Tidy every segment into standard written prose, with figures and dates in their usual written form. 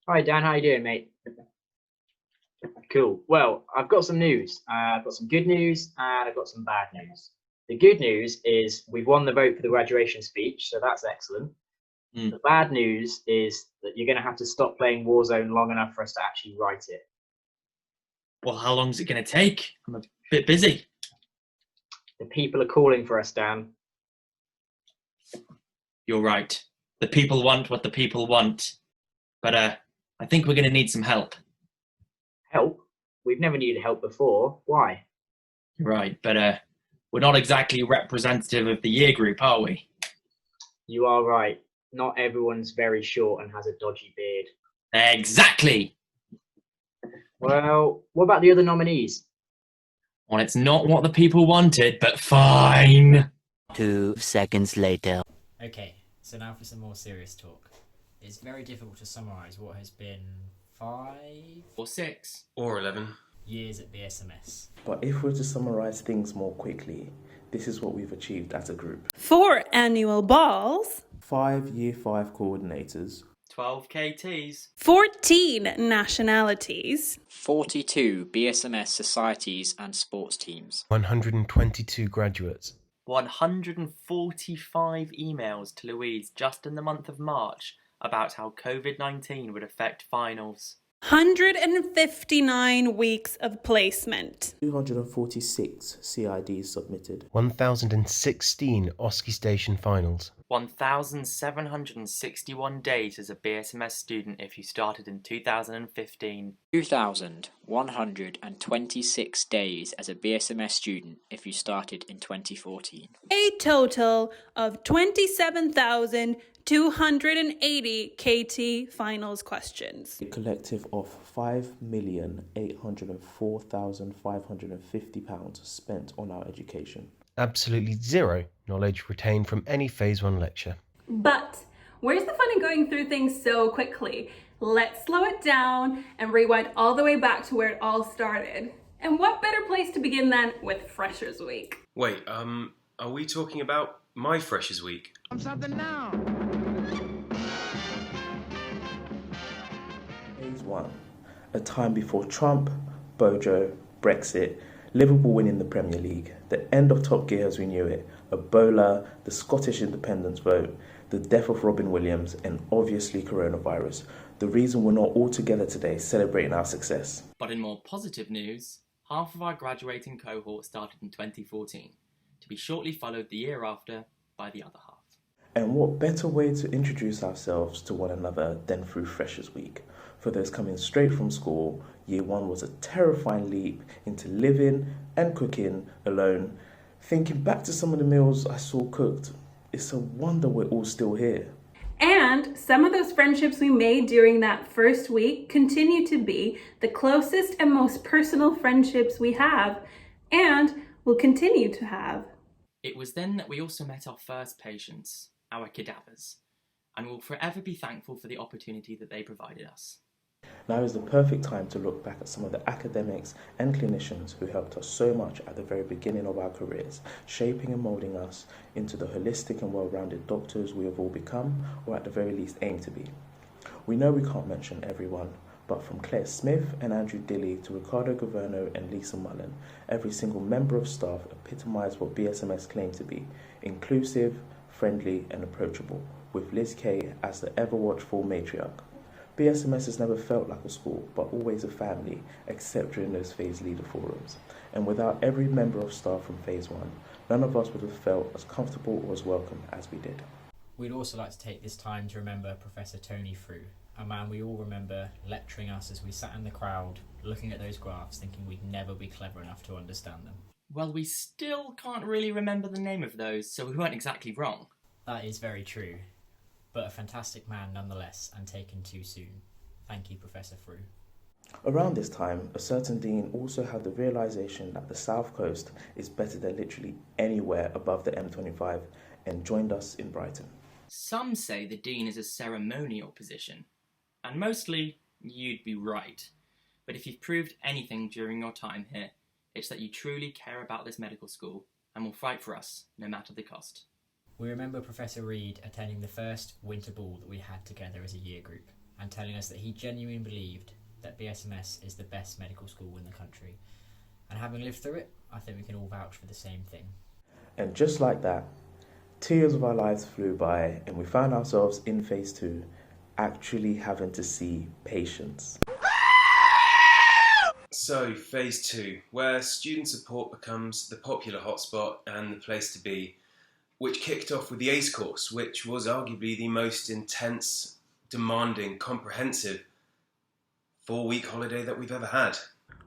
Hi Dan, how you doing, mate? Cool. Well, I've got some news. I've got some good news and I've got some bad news. The good news is we've won the vote for the graduation speech, so that's excellent. Mm. The bad news is that you're going to have to stop playing Warzone long enough for us to actually write it. Well, how long is it going to take? I'm a bit busy. The people are calling for us, Dan. You're right. The people want what the people want. But I think we're going to need some help. Help? We've never needed help before. Why? You're right. But we're not exactly representative of the year group, are we? You are right. Not everyone's very short and has a dodgy beard. Exactly. Well, what about the other nominees? Well, it's not what the people wanted, but fine. 2 seconds later. Okay, so now for some more serious talk. It's very difficult to summarise what has been 5 Or 6. Or 11. years at BSMS. But if we're to summarise things more quickly, this is what we've achieved as a group. 4 annual balls, 5 Year 5 coordinators, 12 KTs. 14 nationalities, 42 BSMS societies and sports teams, 122 graduates, 145 emails to Louise just in the month of March about how COVID-19 would affect finals. 159 weeks of placement, 246 CIDs submitted, 1,016 OSCE station finals, 1,761 days as a BSMS student if you started in 2015. 2,126 days as a BSMS student if you started in 2014. a total of 27,280 KT finals questions. a collective of £5,804,550 spent on our education. absolutely zero knowledge retained from any Phase 1 lecture. But where's the fun in going through things so quickly? Let's slow it down and rewind all the way back to where it all started. And what better place to begin than with Freshers Week? Wait, are we talking about my Freshers Week? Phase 1. A time before Trump, Bojo, Brexit, Liverpool winning the Premier League, the end of Top Gear as we knew it, Ebola, the Scottish independence vote, the death of Robin Williams, and obviously coronavirus. The reason we're not all together today celebrating our success. But in more positive news, half of our graduating cohort started in 2014, to be shortly followed the year after by the other half. And what better way to introduce ourselves to one another than through Freshers Week? For those coming straight from school, Year 1 was a terrifying leap into living and cooking alone. Thinking back to some of the meals I saw cooked, it's a wonder we're all still here. And some of those friendships we made during that first week continue to be the closest and most personal friendships we have and will continue to have. It was then that we also met our first patients, our cadavers, and will forever be thankful for the opportunity that they provided us. Now is the perfect time to look back at some of the academics and clinicians who helped us so much at the very beginning of our careers, shaping and moulding us into the holistic and well-rounded doctors we have all become, or at the very least aim to be. We know we can't mention everyone, but from Claire Smith and Andrew Dilly to Ricardo Governo and Lisa Mullen, every single member of staff epitomised what BSMS claimed to be: inclusive, friendly and approachable, with Liz Kay as the ever-watchful matriarch. BSMS has never felt like a school, but always a family, except during those phase leader forums. And without every member of staff from phase 1, none of us would have felt as comfortable or as welcome as we did. We'd also like to take this time to remember Professor Tony Frew, a man we all remember lecturing us as we sat in the crowd, looking at those graphs, thinking we'd never be clever enough to understand them. Well, we still can't really remember the name of those, so we weren't exactly wrong. That is very true, but a fantastic man nonetheless, and taken too soon. Thank you, Professor Frew. Around this time, a certain dean also had the realisation that the South Coast is better than literally anywhere above the M25 and joined us in Brighton. Some say the dean is a ceremonial position, and mostly you'd be right. But if you've proved anything during your time here, it's that you truly care about this medical school and will fight for us no matter the cost. We remember Professor Reed attending the first winter ball that we had together as a year group, and telling us that he genuinely believed that BSMS is the best medical school in the country. And having lived through it, I think we can all vouch for the same thing. And just like that, 2 years of our lives flew by and we found ourselves in phase 2, actually having to see patients. So, phase 2, where student support becomes the popular hotspot and the place to be, which kicked off with the ACE course, which was arguably the most intense, demanding, comprehensive 4-week holiday that we've ever had.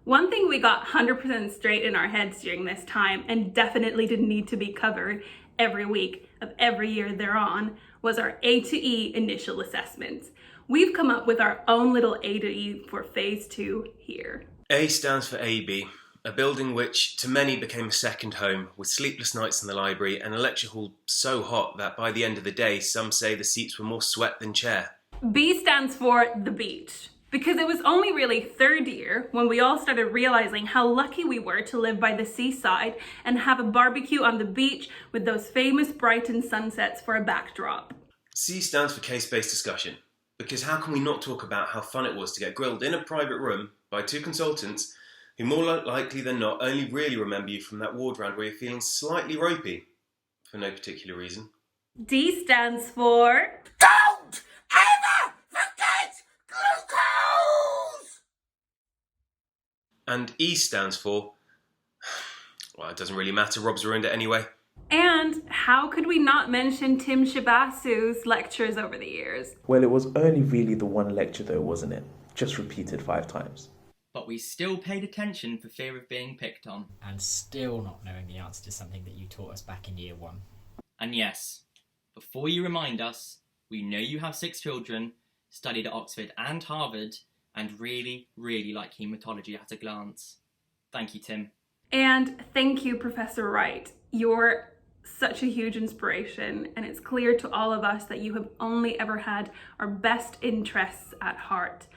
One thing we got 100% straight in our heads during this time, and definitely didn't need to be covered every week of every year thereon, was our A to E initial assessments. We've come up with our own little A to E for phase 2 here. A stands for AB, a building which to many became a second home, with sleepless nights in the library and a lecture hall so hot that by the end of the day, some say the seats were more sweat than chair. B stands for the beach, because it was only really third year when we all started realizing how lucky we were to live by the seaside and have a barbecue on the beach with those famous Brighton sunsets for a backdrop. C stands for case-based discussion, because how can we not talk about how fun it was to get grilled in a private room by 2 consultants who more likely than not only really remember you from that ward round where you're feeling slightly ropey for no particular reason. D stands for... Don't ever forget glucose! And E stands for... well, it doesn't really matter, Rob's ruined it anyway. And how could we not mention Tim Shabasu's lectures over the years? Well, it was only really the one lecture though, wasn't it? Just repeated 5 times. But we still paid attention for fear of being picked on. And still not knowing the answer to something that you taught us back in year 1. And yes, before you remind us, we know you have 6 children, studied at Oxford and Harvard, and really, really like haematology at a glance. Thank you, Tim. And thank you, Professor Wright. You're such a huge inspiration, and it's clear to all of us that you have only ever had our best interests at heart.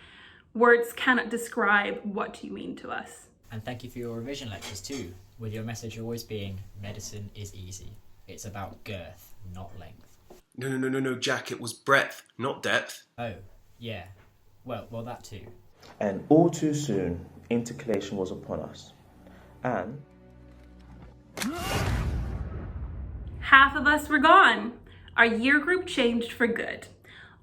Words cannot describe what you mean to us. And thank you for your revision lectures too, with your message always being, medicine is easy. It's about girth, not length. No, Jack, it was breadth, not depth. Oh, yeah. Well, that too. And all too soon, intercalation was upon us. And... half of us were gone. Our year group changed for good.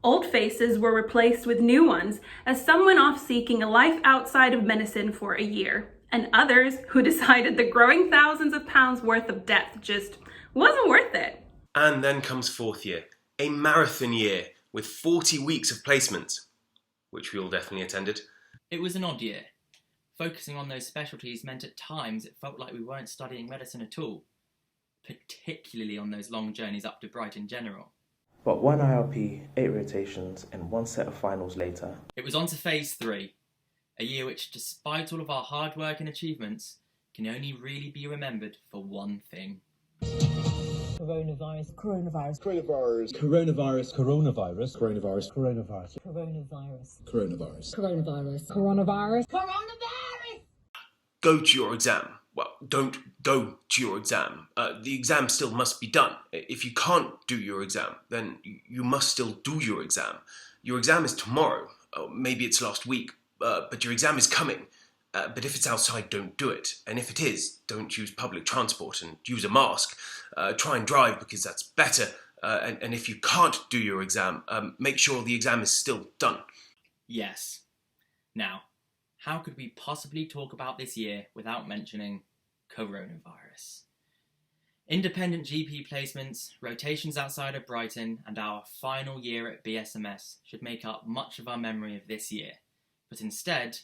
Old faces were replaced with new ones as some went off seeking a life outside of medicine for a year, and others who decided the growing thousands of pounds worth of debt just wasn't worth it. And then comes 4th year, a marathon year with 40 weeks of placement, which we all definitely attended. It was an odd year. Focusing on those specialties meant at times it felt like we weren't studying medicine at all, particularly on those long journeys up to Brighton General. But 1 IRP, 8 rotations, and 1 set of finals later, it was on to phase 3, a year which, despite all of our hard work and achievements, can only really be remembered for one thing. Coronavirus. Coronavirus. Coronavirus. Coronavirus. Coronavirus. Coronavirus. Coronavirus. Coronavirus. Coronavirus. Coronavirus. Coronavirus. Coronavirus! Go to your exam. Well, don't go to your exam. The exam still must be done. If you can't do your exam, then you must still do your exam. Your exam is tomorrow. Maybe it's last week, but your exam is coming. But if it's outside, don't do it. And if it is, don't use public transport and use a mask. Try and drive because that's better. And if you can't do your exam, make sure the exam is still done. Yes. Now, how could we possibly talk about this year without mentioning coronavirus? Independent GP placements, rotations outside of Brighton, and our final year at BSMS should make up much of our memory of this year. But instead,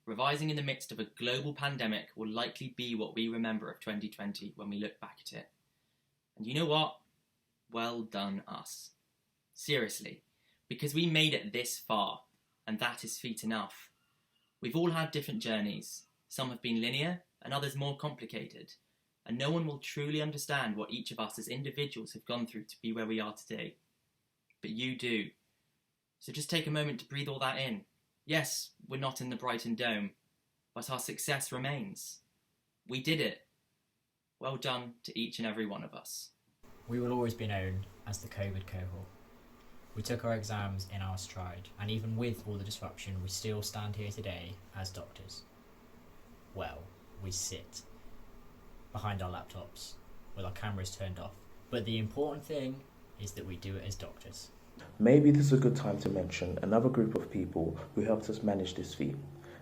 revising in the midst of a global pandemic will likely be what we remember of 2020 when we look back at it. And you know what? Well done us. Seriously, because we made it this far, and that is feat enough. We've all had different journeys. Some have been linear, and others more complicated. And no one will truly understand what each of us as individuals have gone through to be where we are today. But you do. So just take a moment to breathe all that in. Yes, we're not in the Brighton Dome, but our success remains. We did it. Well done to each and every one of us. We will always be known as the COVID cohort. We took our exams in our stride, and even with all the disruption, we still stand here today as doctors. Well, we sit behind our laptops with our cameras turned off. But the important thing is that we do it as doctors. Maybe this is a good time to mention another group of people who helped us manage this feat,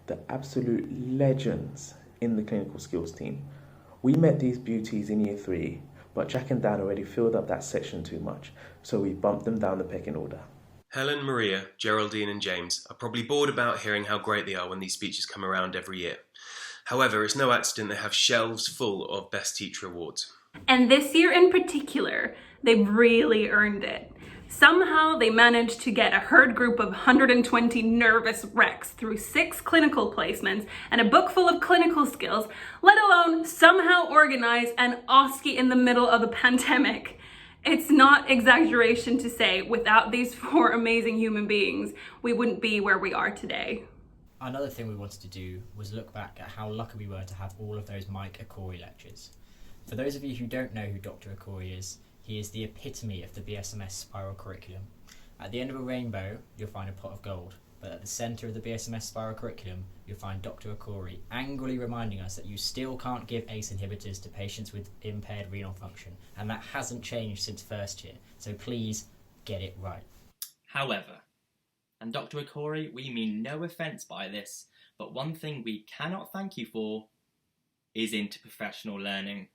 the absolute legends in the clinical skills team. We met these beauties in year 3, but Jack and Dan already filled up that section too much, so we bumped them down the pecking order. Helen, Maria, Geraldine and James are probably bored about hearing how great they are when these speeches come around every year. However, it's no accident they have shelves full of Best Teacher awards. And this year in particular, they've really earned it. Somehow they managed to get a herd group of 120 nervous wrecks through 6 clinical placements and a book full of clinical skills, let alone somehow organize an OSCE in the middle of a pandemic. It's not exaggeration to say, without these 4 amazing human beings, we wouldn't be where we are today. Another thing we wanted to do was look back at how lucky we were to have all of those Mike Akori lectures. For those of you who don't know who Dr. Akori is, he is the epitome of the BSMS spiral curriculum. At the end of a rainbow, you'll find a pot of gold, but at the centre of the BSMS spiral curriculum, you'll find Dr. Akori angrily reminding us that you still can't give ACE inhibitors to patients with impaired renal function, and that hasn't changed since first year, so please get it right. However, and Dr. Akori, we mean no offence by this, but one thing we cannot thank you for is interprofessional learning,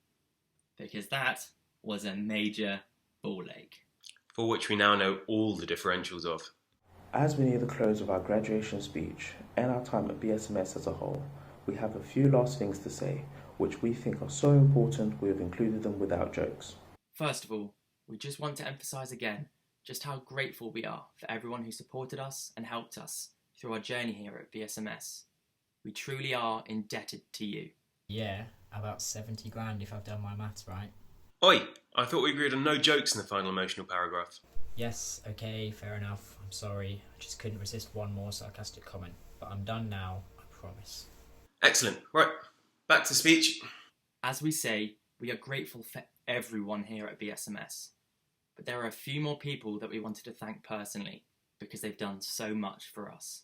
because that was a major ball ache. For which we now know all the differentials of. As we near the close of our graduation speech and our time at BSMS as a whole, we have a few last things to say, which we think are so important we have included them without jokes. First of all, we just want to emphasise again just how grateful we are for everyone who supported us and helped us through our journey here at BSMS. We truly are indebted to you. Yeah, about 70 grand if I've done my maths right. Oi! I thought we agreed on no jokes in the final emotional paragraph. Yes, okay, fair enough. I'm sorry. I just couldn't resist one more sarcastic comment. But I'm done now, I promise. Excellent. Right, back to speech. As we say, we are grateful for everyone here at BSMS. But there are a few more people that we wanted to thank personally because they've done so much for us.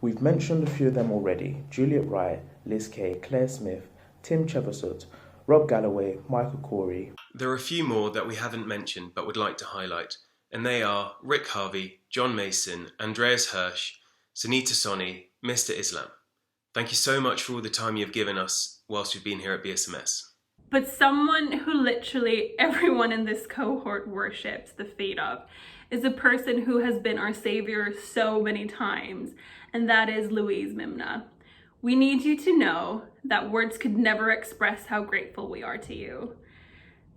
We've mentioned a few of them already: Juliet Wright, Liz Kay, Claire Smith, Tim Cheversut, Rob Galloway, Michael Corey. There are a few more that we haven't mentioned but would like to highlight, and they are Rick Harvey, John Mason, Andreas Hirsch, Sunita Soni, Mr. Islam. Thank you so much for all the time you've given us whilst we've been here at BSMS. But someone who literally everyone in this cohort worships the feet of is a person who has been our savior so many times, and that is Louise Mimna. We need you to know that words could never express how grateful we are to you.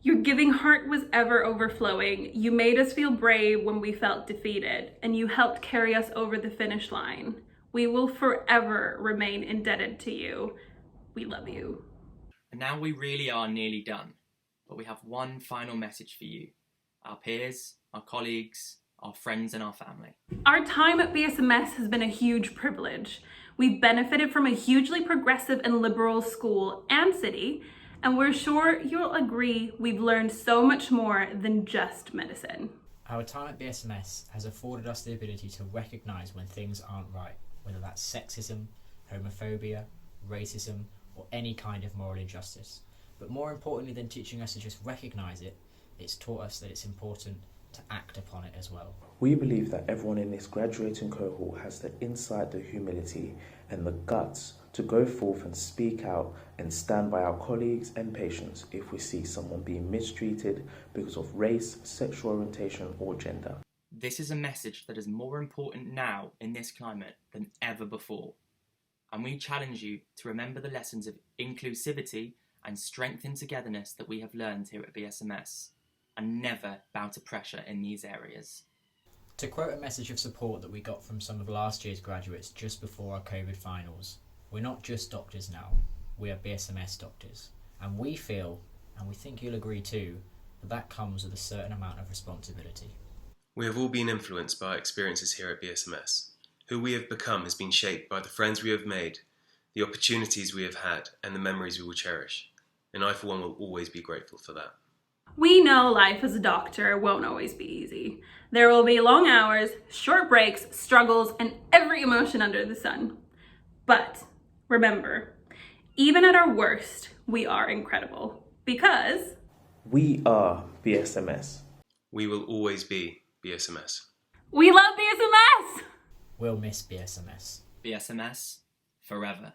Your giving heart was ever overflowing. You made us feel brave when we felt defeated, and you helped carry us over the finish line. We will forever remain indebted to you. We love you. And now we really are nearly done, but we have one final message for you, our peers, our colleagues, our friends and our family. Our time at BSMS has been a huge privilege. We've benefited from a hugely progressive and liberal school and city, and we're sure you'll agree we've learned so much more than just medicine. Our time at BSMS has afforded us the ability to recognise when things aren't right, whether that's sexism, homophobia, racism, or any kind of moral injustice. But more importantly than teaching us to just recognise it, it's taught us that it's important to act upon it as well. We believe that everyone in this graduating cohort has the insight, the humility, and the guts to go forth and speak out and stand by our colleagues and patients if we see someone being mistreated because of race, sexual orientation, or gender. This is a message that is more important now in this climate than ever before. And we challenge you to remember the lessons of inclusivity and strength and togetherness that we have learned here at BSMS, and never bow to pressure in these areas. To quote a message of support that we got from some of last year's graduates just before our COVID finals, we're not just doctors now, we are BSMS doctors. And we feel, and we think you'll agree too, that comes with a certain amount of responsibility. We have all been influenced by our experiences here at BSMS. Who we have become has been shaped by the friends we have made, the opportunities we have had, and the memories we will cherish. And I, for one, will always be grateful for that. We know life as a doctor won't always be easy. There will be long hours, short breaks, struggles, and every emotion under the sun. But remember, even at our worst, we are incredible because we are BSMS. We will always be BSMS. We love BSMS! We'll miss BSMS. BSMS forever.